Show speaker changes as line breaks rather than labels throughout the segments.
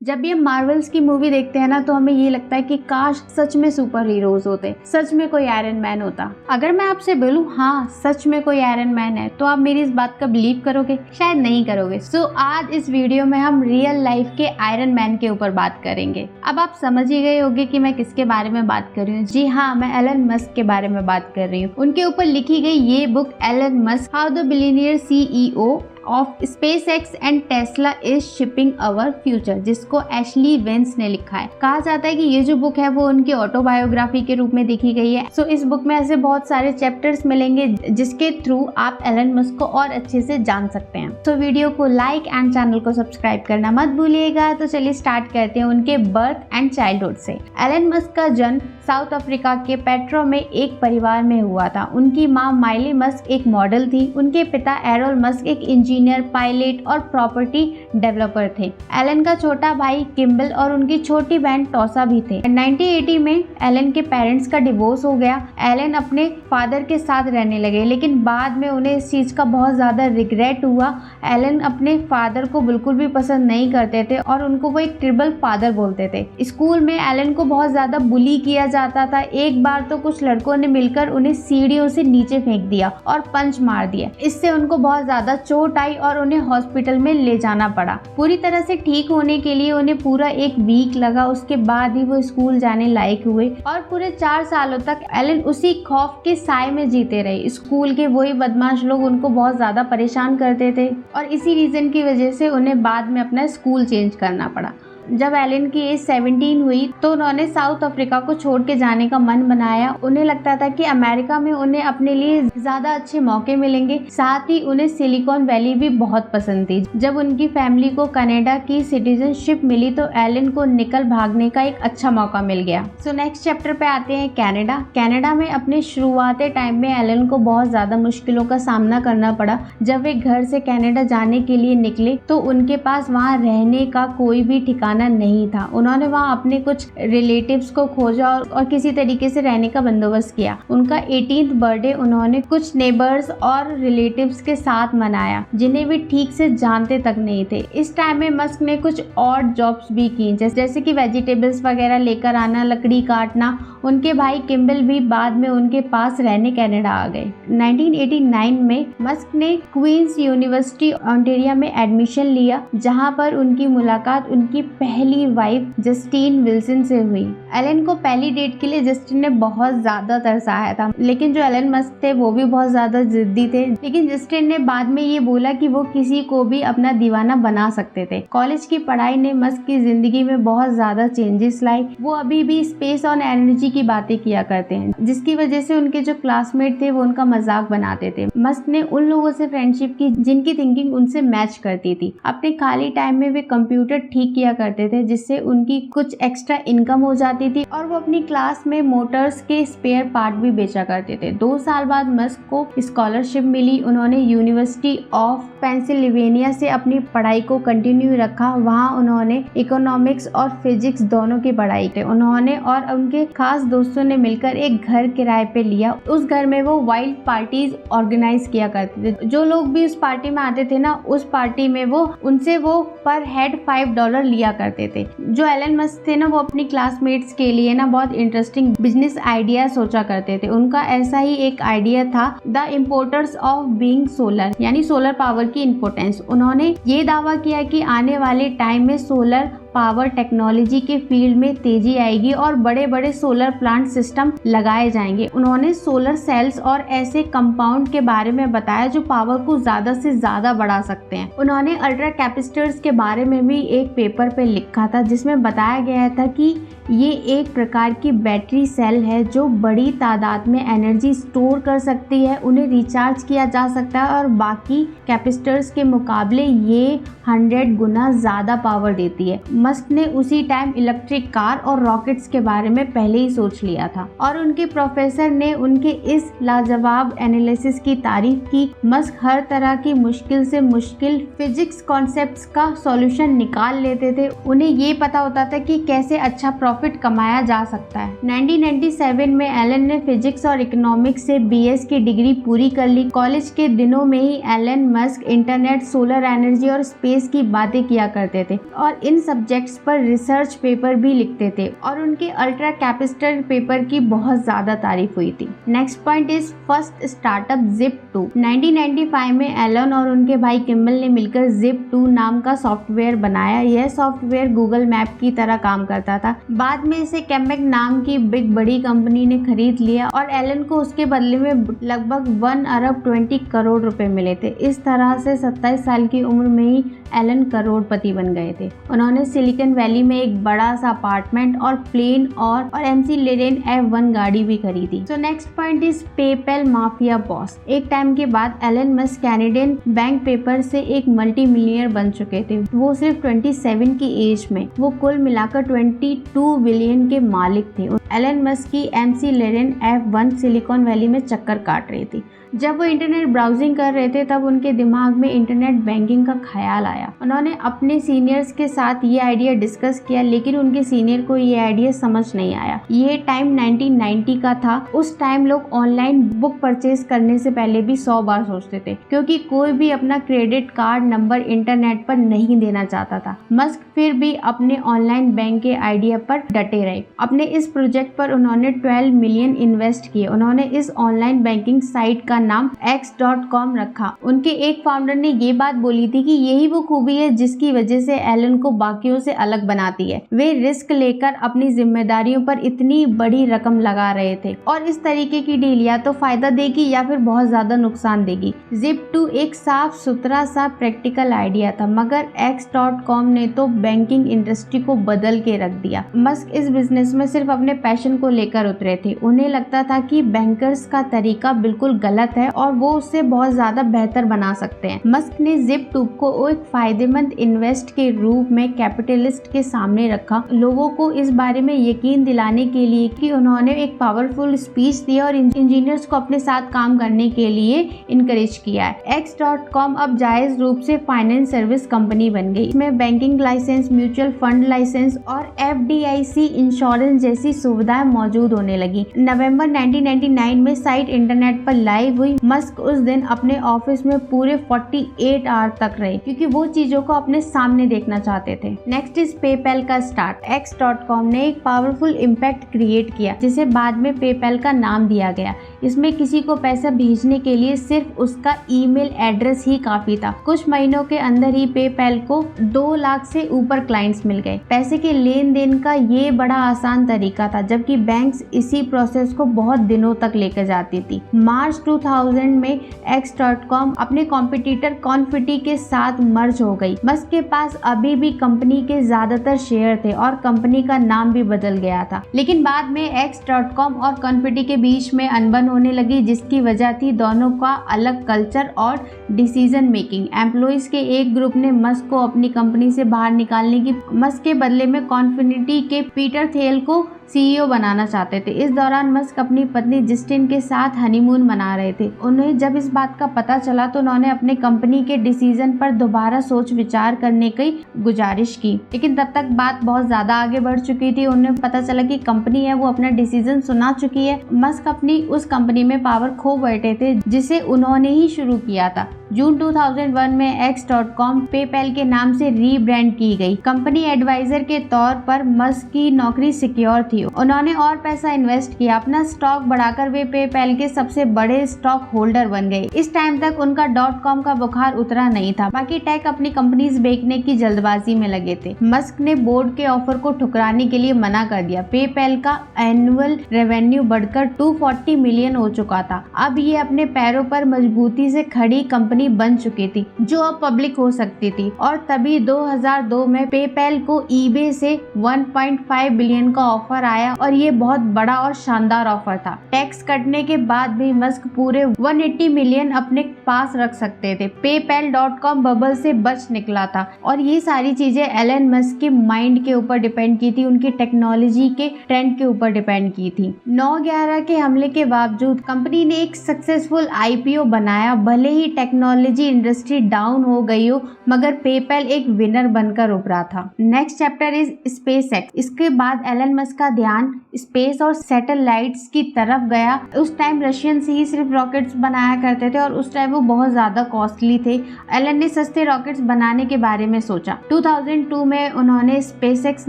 जब भी हम मार्वल्स की मूवी देखते हैं ना तो हमें ये लगता है कि काश सच में सुपर हीरोज होते, सच में कोई आयरन मैन होता। अगर मैं आपसे बोलूं हाँ सच में कोई आयरन मैन है तो आप मेरी इस बात का बिलीव करोगे? शायद नहीं करोगे। सो आज इस वीडियो में हम रियल लाइफ के आयरन मैन के ऊपर बात करेंगे। अब आप समझ ही गए होंगे कि मैं किसके बारे में बात कर रही हूँ। जी हाँ, मैं एलन मस्क के बारे में बात कर रही हूँ। उनके ऊपर लिखी गई ये book Elon Musk how the billionaire CEO of SpaceX and Tesla is shipping our future, जिसको एशली वेंस ने लिखा है। कहा जाता है कि ये जो बुक है वो उनकी ऑटोबायोग्राफी के रूप में लिखी गई है। सो इस बुक में ऐसे बहुत सारे चैप्टर्स मिलेंगे जिसके थ्रू आप एलन मस्क को और अच्छे से जान सकते हैं। तो वीडियो को लाइक एंड चैनल को सब्सक्राइब करना मत भूलिएगा। तो चलिए स्टार्ट करते हैं उनके बर्थ एंड चाइल्डहुड से। एलन मस्क का जन्म साउथ अफ्रीका के पेट्रो में एक परिवार में हुआ था। उनकी माँ माइली मस्क एक मॉडल थी। उनके पिता एरोल मस्क एक इंजीनियर, पायलट और प्रॉपर्टी डेवलपर थे। एलन का छोटा भाई किम्बल और उनकी छोटी बहन टोसा भी थे। 1980 में एलन के पेरेंट्स का डिवोर्स हो गया। एलन अपने फादर के साथ रहने लगे, लेकिन बाद में उन्हें इस चीज का बहुत ज्यादा रिग्रेट हुआ। एलन अपने फादर को बिल्कुल भी पसंद नहीं करते थे और उनको वो एक ट्रिबल फादर बोलते थे। स्कूल में एलन को बहुत ज्यादा बुली किया जाता था। एक बार तो कुछ लड़कों ने मिलकर उन्हें सीढ़ियों से नीचे फेंक दिया और पंच मार दिया। इससे उनको बहुत ज्यादा चोट आई और उन्हें हॉस्पिटल में ले जाना पड़ा। पूरी तरह से ठीक होने के लिए उन्हें पूरा एक वीक लगा। उसके बाद ही वो स्कूल जाने लायक हुए और पूरे 4 सालों तक एलन उसी खौफ के साए में जीते रहे। स्कूल के वही बदमाश लोग उनको बहुत ज्यादा परेशान करते थे और इसी रीजन की वजह से उन्हें बाद में अपना स्कूल चेंज करना पड़ा। जब एलन की एज 17 हुई तो उन्होंने साउथ अफ्रीका को छोड़ के जाने का मन बनाया। उन्हें लगता था कि अमेरिका में उन्हें अपने लिए ज्यादा अच्छे मौके मिलेंगे। साथ ही उन्हें सिलिकॉन वैली भी बहुत पसंद थी। जब उनकी फैमिली को कनाडा की सिटीजनशिप मिली तो एलन को निकल भागने का एक अच्छा मौका मिल गया। सो नेक्स्ट चैप्टर पे आते हैं कनाडा। कनाडा में अपने शुरुआती टाइम में एलन को बहुत ज्यादा मुश्किलों का सामना करना पड़ा। जब वे घर से कनाडा जाने के लिए निकले तो उनके पास वहाँ रहने का कोई भी ठिकाना नहीं था। उन्होंने वहाँ अपने कुछ रिलेटिव्स को खोजा और किसी तरीके से रहने का बंदोबस्त किया। उनका 18th बर्थडे उन्होंने कुछ नेबर्स और रिलेटिव्स के साथ मनाया जिन्हें वे ठीक से जानते तक नहीं थे। इस टाइम में मस्क ने कुछ ऑड जॉब्स भी की, जैसे कि वेजिटेबल्स वगैरह लेकर आना, लकड़ी काटना। उनके भाई किम्बल भी बाद में उनके पास रहने कनाडा आ गए। 1989 में मस्क ने क्वींस यूनिवर्सिटी ऑन्टेरियो में एडमिशन लिया, जहाँ पर उनकी मुलाकात उनकी पहली वाइफ जस्टिन विल्सन से हुई। एलन को पहली डेट के लिए जस्टिन ने बहुत ज्यादा तरसाया था, लेकिन जो एलन मस्क थे वो भी बहुत ज्यादा जिद्दी थे। लेकिन जस्टिन ने बाद में ये बोला कि वो किसी को भी अपना दीवाना बना सकते थे। कॉलेज की पढ़ाई ने मस्क की जिंदगी में बहुत ज्यादा चेंजेस लाई। वो अभी भी स्पेस और एनर्जी की बातें किया करते हैं, जिसकी वजह से उनके जो क्लासमेट थे वो उनका मजाक बनाते थे। मस्क ने उन लोगों से फ्रेंडशिप की जिनकी थिंकिंग उनसे मैच करती थी। अपने खाली टाइम में वे कंप्यूटर ठीक किया करते थे, जिससे उनकी कुछ एक्स्ट्रा इनकम हो जाती थी और वो अपनी क्लास में मोटर्स के स्पेयर पार्ट भी बेचा करते थे। 2 साल बाद मस्क को स्कॉलरशिप मिली। उन्होंने यूनिवर्सिटी ऑफ पेंसिल्वेनिया से अपनी पढ़ाई को कंटिन्यू रखा। वहाँ उन्होंने इकोनॉमिक्स और फिजिक्स दोनों की पढ़ाई की। उन्होंने और उनके खास दोस्तों ने मिलकर एक घर किराए पे लिया। उस घर में वो वाइल्ड पार्टीज ऑर्गेनाइज किया करते थे। जो लोग भी उस पार्टी में आते थे ना, उस पार्टी में वो उनसे वो पर हेड $5 लिया करते थे। जो एलन मस्क थे ना, वो अपनी क्लासमेट्स के लिए ना बहुत इंटरेस्टिंग बिजनेस आइडिया सोचा करते थे। उनका ऐसा ही एक आइडिया था, the importance of being solar, यानी सोलर पावर की इम्पोर्टेंस। उन्होंने ये दावा किया कि आने वाले टाइम में सोलर पावर टेक्नोलॉजी के फील्ड में तेजी आएगी और बड़े बड़े सोलर प्लांट सिस्टम लगाए जाएंगे। उन्होंने सोलर सेल्स और ऐसे कंपाउंड के बारे में बताया जो पावर को ज्यादा से ज्यादा बढ़ा सकते हैं। उन्होंने अल्ट्रा कैपेसिटर्स के बारे में भी एक पेपर पे लिखा था, जिसमें बताया गया था कि ये एक प्रकार की बैटरी सेल है जो बड़ी तादाद में एनर्जी स्टोर कर सकती है। उन्हें रिचार्ज किया जा सकता है और बाकी कैपेसिटर्स के मुकाबले ये 100 गुना ज्यादा पावर देती है। मस्क ने उसी टाइम इलेक्ट्रिक कार और रॉकेट्स के बारे में पहले ही सोच लिया था और उनके प्रोफेसर ने उनके इस लाजवाब एनालिसिस की तारीफ की। मस्क हर तरह की मुश्किल से मुश्किल फिजिक्स कॉन्सेप्ट्स का सॉल्यूशन निकाल लेते थे। उन्हें ये पता होता था कि कैसे अच्छा प्रॉफिट कमाया जा सकता है। 1997 में एलन ने फिजिक्स और इकोनॉमिक्स से BS की डिग्री पूरी कर ली। कॉलेज के दिनों में ही Elon Musk internet, solar energy और स्पेस की बातें किया करते थे और इन सब्जेक्ट प्रोजेक्ट्स पर रिसर्च पेपर भी लिखते थे और उनके अल्ट्रा कैपेसिटर पेपर की बहुत ज्यादा तारीफ हुई थी। Next point is first startup Zip2। 1995 में एलन और उनके भाई किम्बल ने मिलकर Zip2 नाम का सॉफ्टवेयर बनाया। यह सॉफ्टवेयर गूगल मैप की तरह काम करता था। बाद में इसे कैमेक नाम की बिग बड़ी कंपनी ने खरीद लिया और एलन को उसके बदले में लगभग 1 अरब 20 करोड़ रुपए मिले थे। इस तरह से 27 साल की उम्र में ही एलन करोड़पति बन गए थे। उन्होंने सिलिकॉन वैली में एक बड़ा सा अपार्टमेंट और प्लेन और MC लेरेन F1 गाड़ी भी खरीदी। So next point is PayPal mafia boss. एक टाइम के बाद Elon Musk Canadian bank paper से एक मल्टी मिलियनर बन चुके थे। वो सिर्फ 27 की एज में वो कुल मिलाकर 22 बिलियन के मालिक थे। एलन मस्क की MC Liren F1 silicon valley में चक्कर काट रही थी। जब वो इंटरनेट ब्राउजिंग कर रहे थे तब उनके दिमाग में इंटरनेट बैंकिंग का ख्याल आया। उन्होंने अपने सीनियर्स के साथ ये आइडिया डिस्कस किया, लेकिन उनके सीनियर को ये आइडिया समझ नहीं आया। ये टाइम 1990 का था। उस टाइम लोग ऑनलाइन बुक परचेज करने से पहले भी 100 बार सोचते थे, क्योंकि कोई भी अपना क्रेडिट कार्ड नंबर इंटरनेट पर नहीं देना चाहता था। मस्क फिर भी अपने ऑनलाइन बैंक के आइडिया पर डटे रहे। अपने इस प्रोजेक्ट पर उन्होंने 12 मिलियन इन्वेस्ट किए। उन्होंने इस ऑनलाइन बैंकिंग साइट का नाम X.com रखा। उनके एक फाउंडर ने ये बात बोली थी कि यही वो खूबी है जिसकी वजह से एलन को बाकियों से अलग बनाती है। वे रिस्क लेकर अपनी जिम्मेदारियों पर इतनी बड़ी रकम लगा रहे थे और इस तरीके की डील या तो फायदा देगी या फिर बहुत ज्यादा नुकसान देगी। Zip2 एक साफ सुथरा सा प्रैक्टिकल आइडिया था, मगर X.com ने तो बैंकिंग इंडस्ट्री को बदल के रख दिया। मस्क इस बिजनेस में सिर्फ अपने पैशन को लेकर उतरे थे। उन्हें लगता था कि बैंकर्स का तरीका बिल्कुल गलत है और वो उससे बहुत ज्यादा बेहतर बना सकते हैं। मस्क ने Zip2 को एक फायदेमंद इन्वेस्ट के रूप में कैपिटलिस्ट के सामने रखा, लोगों को इस बारे में यकीन दिलाने के लिए कि उन्होंने एक पावरफुल स्पीच दी और इंजीनियर्स को अपने साथ काम करने के लिए इनकरेज किया है। X.com अब जायज रूप से फाइनेंस सर्विस कंपनी बन गई। इसमें banking licence, mutual fund licence और FDIC इंश्योरेंस जैसी सुविधाएं मौजूद होने लगी। नवंबर 1999 में साइट इंटरनेट पर लाइव हुई। मस्क उस दिन अपने ऑफिस में पूरे 48 आवर तक रहे, क्योंकि वो चीजों को अपने सामने देखना चाहते थे। नेक्स्ट इज पेपैल का स्टार्ट। X.com ने एक पावरफुल इम्पैक्ट क्रिएट किया, जिसे बाद में पेपैल का नाम दिया गया। इसमें किसी को पैसा भेजने के लिए सिर्फ उसका ईमेल एड्रेस ही काफी था। कुछ महीनों के अंदर ही पेपैल को 2 लाख से ऊपर क्लाइंट्स मिल गए। पैसे के लेन देन का ये बड़ा आसान तरीका था, जबकि बैंक्स इसी प्रोसेस को बहुत दिनों तक लेकर जाती थी। मार्च 2000 में X.com अपने कॉम्पिटिटर कॉन्फिटी के साथ मर्ज हो गई। मस्क के पास अभी भी कंपनी के ज्यादातर शेयर थे और कंपनी का नाम भी बदल गया था, लेकिन बाद में X.com और कॉन्फिटी के बीच में अनबन होने लगी, जिसकी वजह थी दोनों का अलग कल्चर और डिसीजन मेकिंग। एम्प्लॉइज के एक ग्रुप ने मस्क को अपनी कंपनी से बाहर निकालने की मस्क के बदले में कॉन्फिटी के पीटर थियल को CEO बनाना चाहते थे। इस दौरान मस्क अपनी पत्नी जस्टिन के साथ हनीमून मना रहे थे। उन्हें जब इस बात का पता चला तो उन्होंने अपने कंपनी के डिसीजन पर दोबारा सोच विचार करने की गुजारिश की, लेकिन तब तक बात बहुत ज्यादा आगे बढ़ चुकी थी। उन्हें पता चला कि कंपनी है वो अपना डिसीजन सुना चुकी है। मस्क अपनी उस कंपनी में पावर खो बैठे थे जिसे उन्होंने ही शुरू किया था। जून 2001 में X.com पेपैल के नाम से रीब्रांड की गई। कंपनी एडवाइजर के तौर पर मस्क की नौकरी सिक्योर थी। उन्होंने और पैसा इन्वेस्ट किया। अपना स्टॉक बढ़ाकर वे पेपैल के सबसे बड़े स्टॉक होल्डर बन गए। इस टाइम तक उनका .com का बुखार उतरा नहीं था। बाकी टेक अपनी कंपनीज बेचने की जल्दबाजी में लगे थे। मस्क ने बोर्ड के ऑफर को ठुकराने के लिए मना कर दिया। पेपैल का एनुअल रेवेन्यू बढ़कर 240 मिलियन हो चुका था। अब ये अपने पैरों पर मजबूती से खड़ी कंपनी बन चुकी थी, जो अब पब्लिक हो सकती थी। और तभी 2002 में पेपैल को ईबे से 1.5 बिलियन का ऑफर आया और ये बहुत बड़ा और शानदार ऑफर था। टैक्स कटने के बाद भी मस्क पूरे 180 मिलियन अपने पास रख सकते थे। PayPal.com बबल से बच निकला था और ये सारी चीजें एलन मस्क के माइंड के ऊपर डिपेंड की थी, उनकी टेक्नोलॉजी के ट्रेंड के ऊपर डिपेंड की थी। 9/11 के हमले के बावजूद कंपनी ने एक सक्सेसफुल IPO बनाया। भले ही टेक्नोलॉजी टेक्नोलॉजी इंडस्ट्री डाउन हो गई हो, मगर पेपैल एक विनर बनकर उभरा था। Next chapter is SpaceX. इसके बाद एलन मस्क का ध्यान स्पेस और सैटेलाइट्स की तरफ गया। उस टाइम रशियंस ही सिर्फ रॉकेट्स बनाया करते थे और उस टाइम वो बहुत ज्यादा कॉस्टली थे। एलन ने सस्ते रॉकेट्स बनाने के बारे में सोचा। 2002 में उन्होंने स्पेसएक्स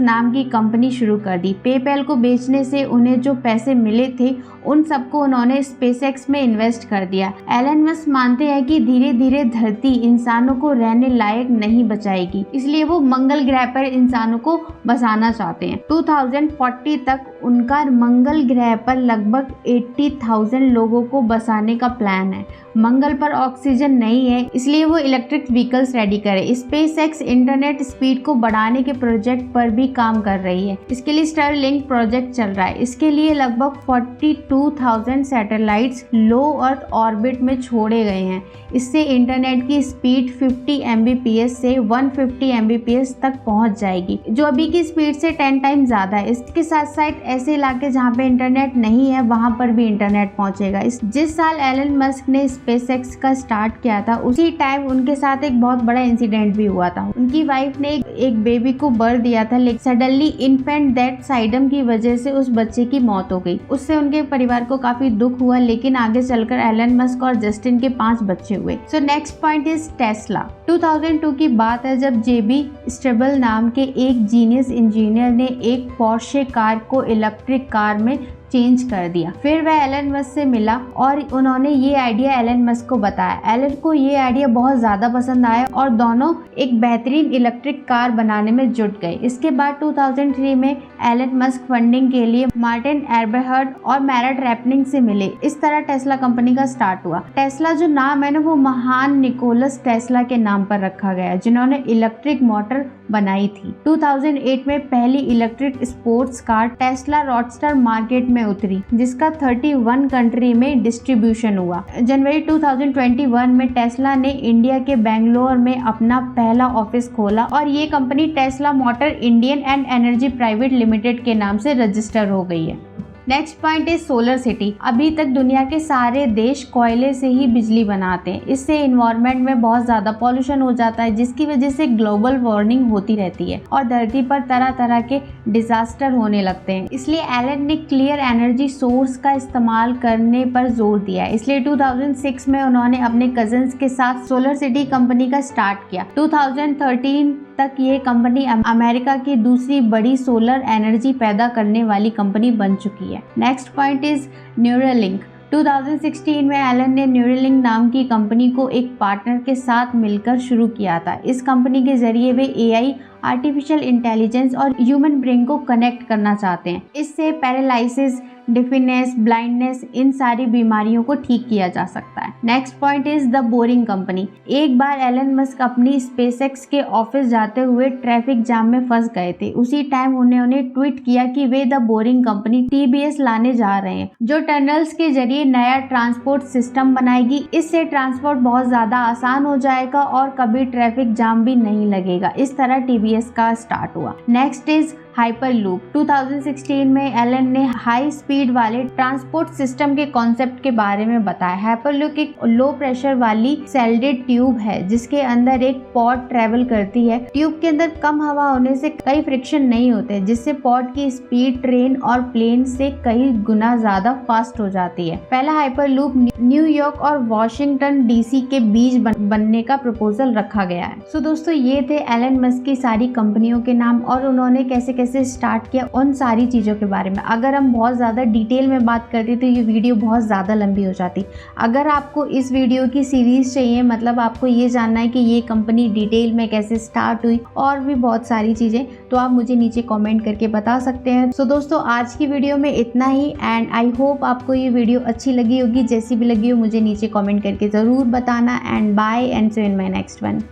नाम की कंपनी शुरू कर दी। पेपैल को बेचने से उन्हें जो पैसे मिले थे उन सबको उन्होंने स्पेसएक्स में इन्वेस्ट कर दिया। एलन मस्क मानते हैं कि धीरे धीरे धरती इंसानों को रहने लायक नहीं बचाएगी, इसलिए वो मंगल ग्रह पर इंसानों को बसाना चाहते हैं। 2040 तक उनका मंगल ग्रह पर लगभग 80,000 लोगों को बसाने का प्लान है। मंगल पर ऑक्सीजन नहीं है, इसलिए वो इलेक्ट्रिक व्हीकल्स रेडी करे। स्पेसएक्स इंटरनेट स्पीड को बढ़ाने के प्रोजेक्ट पर भी काम कर रही है। इसके लिए स्टारलिंक प्रोजेक्ट चल रहा है। इसके लिए लगभग 42,000 सैटेलाइट्स लो अर्थ ऑर्बिट में छोड़े गए हैं। इससे इंटरनेट की स्पीड 50 Mbps से 150 Mbps तक पहुंच जाएगी, जो अभी की स्पीड से 10 टाइम ज्यादा है। इसके साथ साथ ऐसे इलाके जहां पे इंटरनेट नहीं है वहां पर भी इंटरनेट पहुंचेगा। जिस साल एलन मस्क ने स्पेसएक्स का स्टार्ट किया था, उसी टाइम उनके साथ एक बहुत बड़ा इंसिडेंट भी हुआ था। उनकी वाइफ ने एक बेबी को बर्थ दिया था, लेकिन सडनली इन्फेंट डेथ साइडम की वजह से उस बच्चे की मौत हो गई। उससे उनके परिवार को काफी दुख हुआ, लेकिन आगे चलकर एलन मस्क और जस्टिन के 5 बच्चे हुए। सो नेक्स्ट पॉइंट इज टेस्ला। 2002 की बात है जब जेबी स्टेबल नाम के एक जीनियस इंजीनियर ने एक पोर्शे कार को इलेक्ट्रिक कार में चेंज कर दिया। फिर वह एलन मस्क से मिला और उन्होंने ये आइडिया एलन मस्क को बताया। एलन को ये आइडिया बहुत ज्यादा पसंद आया और दोनों एक बेहतरीन इलेक्ट्रिक कार बनाने में जुट गए। इसके बाद 2003 में एलन मस्क फंडिंग के लिए मार्टिन एरबहर्ट और मैरट रैपनिंग से मिले। इस तरह टेस्ला कंपनी का स्टार्ट हुआ। टेस्ला जो नाम है ना, वो महान निकोलस टेस्ला के नाम पर रखा गया, जिन्होंने इलेक्ट्रिक मोटर बनाई थी। 2008 में पहली electric sports car Tesla Roadster market में उतरी, जिसका 31 कंट्री में डिस्ट्रीब्यूशन हुआ। जनवरी 2021 में टेस्ला ने इंडिया के बेंगलोर में अपना पहला ऑफिस खोला और ये company Tesla motor Indian and energy private limited के नाम से रजिस्टर हो गई है। Next point is solar city. अभी तक दुनिया के सारे देश कोयले से ही बिजली बनाते हैं। इससे इन्वायरमेंट में बहुत ज्यादा पॉल्यूशन हो जाता है, जिसकी वजह से ग्लोबल वार्मिंग होती रहती है और धरती पर तरह तरह के डिजास्टर होने लगते हैं। इसलिए एलन ने क्लियर एनर्जी सोर्स का इस्तेमाल करने पर जोर दिया है। इसलिए 2006 में उन्होंने अपने कजिन्स के साथ सोलर सिटी कंपनी का स्टार्ट किया। 2013 तक ये कंपनी अमेरिका की दूसरी बड़ी सोलर एनर्जी पैदा करने वाली कंपनी बन चुकी है। Next point is Neuralink. 2016 में एलन ने न्यूरालिंक नाम की कंपनी को एक पार्टनर के साथ मिलकर शुरू किया था। इस कंपनी के जरिए वे एआई, आर्टिफिशियल इंटेलिजेंस और ह्यूमन ब्रेन को कनेक्ट करना चाहते हैं। इससे पैरालिसिस, डिफनेस, ब्लाइंडनेस, इन सारी बीमारियों को ठीक किया जा सकता है। Next point is the boring company. एक बार एलन मस्क अपनी स्पेसएक्स के ऑफिस जाते हुए ट्रैफिक जाम में फंस गए थे। उसी टाइम उन्होंने ट्वीट किया कि way the boring company TBS लाने जा रहे हैं, जो टनल्स के जरिए नया ट्रांसपोर्ट सिस्टम बनाएगी। इससे ट्रांसपोर्ट बहुत ज्यादा आसान हो जाएगा और कभी ट्रैफिक जाम भी नहीं लगेगा। इस तरह TBS का स्टार्ट हुआ। Next is hyperloop. 2016 में एलन ने हाई स्पीड वाले ट्रांसपोर्ट सिस्टम के कॉन्सेप्ट के बारे में बताया। हाइपरलूप एक लो प्रेशर वाली सेल्डेड ट्यूब है, जिसके अंदर एक पॉड ट्रेवल करती है। ट्यूब के अंदर कम हवा होने से कई फ्रिक्शन नहीं होते, जिससे पॉड की स्पीड ट्रेन और प्लेन से कई गुना ज्यादा फास्ट हो जाती है। पहला हाइपरलूप न्यूयॉर्क और वॉशिंगटन DC के बीच बनने का प्रपोजल रखा गया है। सो दोस्तों, ये थे एलन मस्क की सारी कंपनियों के नाम और उन्होंने कैसे स्टार्ट किया, उन सारी चीजों के बारे में। अगर हम बहुत ज्यादा डिटेल में बात करते तो ये वीडियो बहुत ज्यादा लंबी हो जाती। अगर आपको इस वीडियो की सीरीज चाहिए, मतलब आपको ये जानना है कि ये कंपनी डिटेल में कैसे स्टार्ट हुई और भी बहुत सारी चीजें, तो आप मुझे नीचे कमेंट करके बता सकते हैं। सो दोस्तों, आज की वीडियो में इतना ही एंड आई होप आपको ये वीडियो अच्छी लगी होगी। जैसी भी लगी हो मुझे नीचे कमेंट करके जरूर बताना and bye and see you in my next one.